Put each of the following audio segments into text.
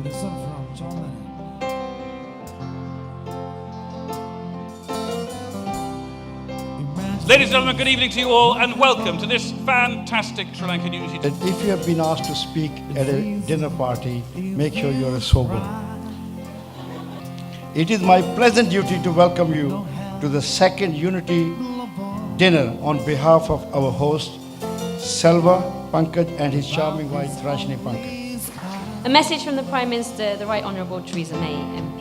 Listen from Germany. Ladies and gentlemen, good evening to you all and welcome to this fantastic Sri Lankan Unity Day. If you have been asked to speak at a dinner party, make sure you are sober. It is my pleasant duty to welcome you to the second Unity dinner on behalf of our host, Selva Pankaj, and his charming wife, Rashni Pankaj. A message from the Prime Minister, the Right Honourable Theresa May, MP.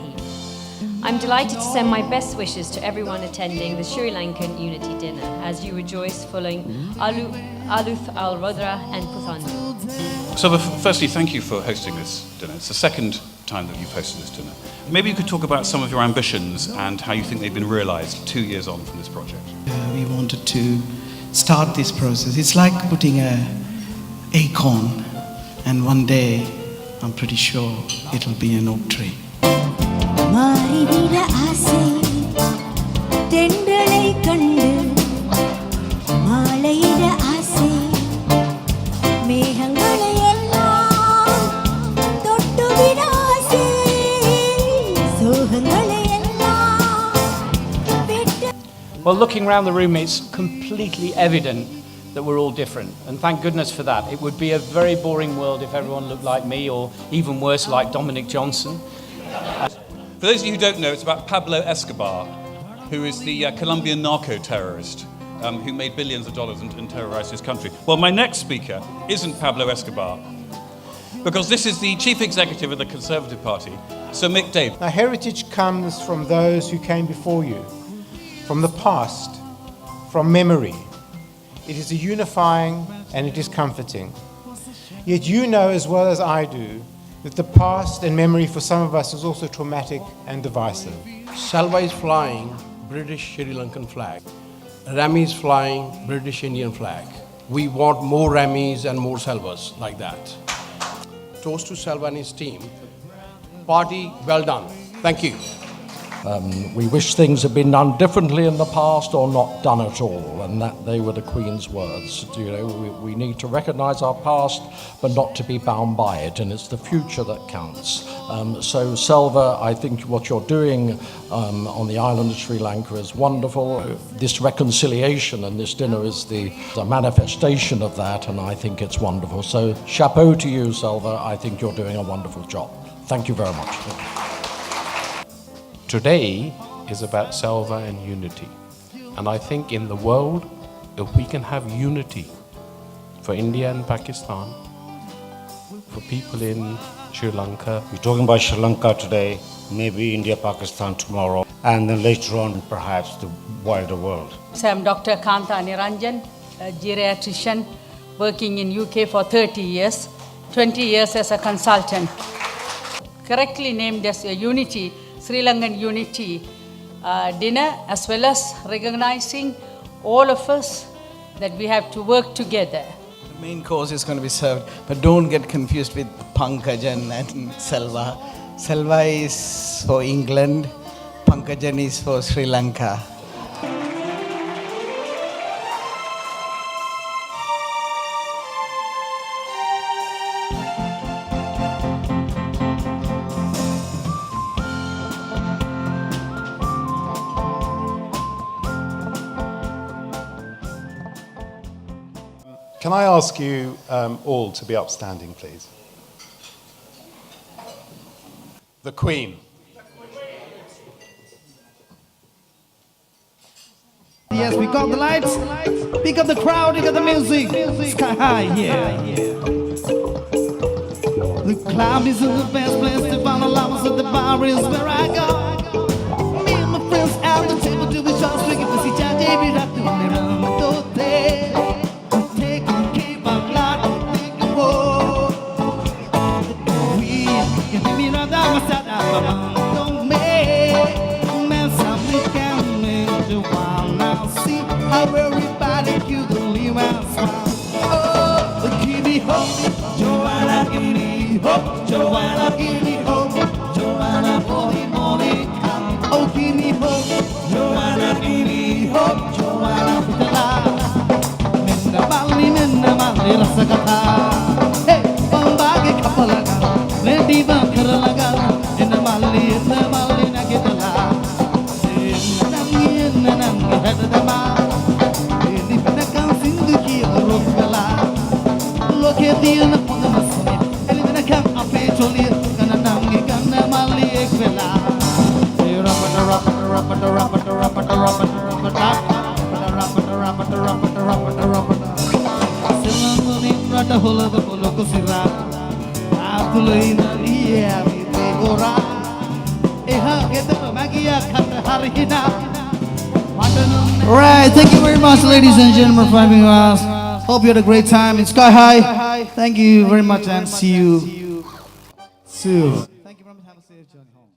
I'm delighted to send my best wishes to everyone attending the Sri Lankan Unity Dinner as you rejoice following Aluth al-Rodra and Puthandu. So firstly, thank you for hosting this dinner. It's the second time that you've hosted this dinner. Maybe you could talk about some of your ambitions and how you think they've been realised 2 years on from this project. We wanted to start this process. It's like putting an acorn, and one day, I'm pretty sure it'll be an oak tree. மாறிவிட ஆசை தென்றலை கண்டு மாலையிட ஆசை மேகங்களை எல்லாம் தொட்டுவிட ஆசை சோகங்களை எல்லாம் Well, looking around the room, it's completely evident that we're all different, and thank goodness for that. It would be a very boring world if everyone looked like me, or even worse, like Dominic Johnson. For those of you who don't know, it's about Pablo Escobar, who is the Colombian narco-terrorist who made billions of dollars and terrorized his country. Well, my next speaker isn't Pablo Escobar, because this is the chief executive of the Conservative Party, Sir Mick Davey. Now, heritage comes from those who came before you, from the past, from memory. It is a unifying and it is comforting. Yet you know as well as I do that the past and memory for some of us is also traumatic and divisive. Salva is flying British Sri Lankan flag. Rami is flying British Indian flag. We want more Ramis and more Salvas like that. Toast to Salva and his team. Party, well done. Thank you. We wish things had been done differently in the past or not done at all, and that they were the Queen's words. You know, we need to recognise our past, but not to be bound by it, and it's the future that counts. So, Selva, I think what you're doing on the island of Sri Lanka is wonderful. This reconciliation and this dinner is the manifestation of that, and I think it's wonderful. So, chapeau to you, Selva. I think you're doing a wonderful job. Thank you very much. Today is about Selva and unity. And I think in the world, if we can have unity for India and Pakistan, for people in Sri Lanka. We're talking about Sri Lanka today, maybe India, Pakistan tomorrow, and then later on perhaps the wider world. So I'm Dr. Kanta Niranjan, a geriatrician working in UK for 30 years, 20 years as a consultant. Correctly named as a Unity, Sri Lankan Unity dinner, as well as recognizing all of us that we have to work together. The main course is going to be served, but don't get confused with Pankajan and Selva. Selva is for England, Pankajan is for Sri Lanka. Can I ask you all to be upstanding, please? The Queen. Yes, we got the lights, pick up the crowd, pick up the music, sky high, yeah. The club is the best place to find the lovers at the bar is where I go. Me and my friends at the table to be just drinking to see David at the how everybody you believe and smile. Oh, give me hope, Joanna, give me hope, Joanna, give me hope, Joanna, holy, holy, come. Oh, give me hope, Joanna, give me hope, Joanna, with the love. Minna Mali, Rasakata. Hey, Bombagi Kapalaga, Ready Bakara. Alright, thank you very much, ladies and gentlemen, for having us. Hope you had a great time in Sky High. Thank you very much and see you soon.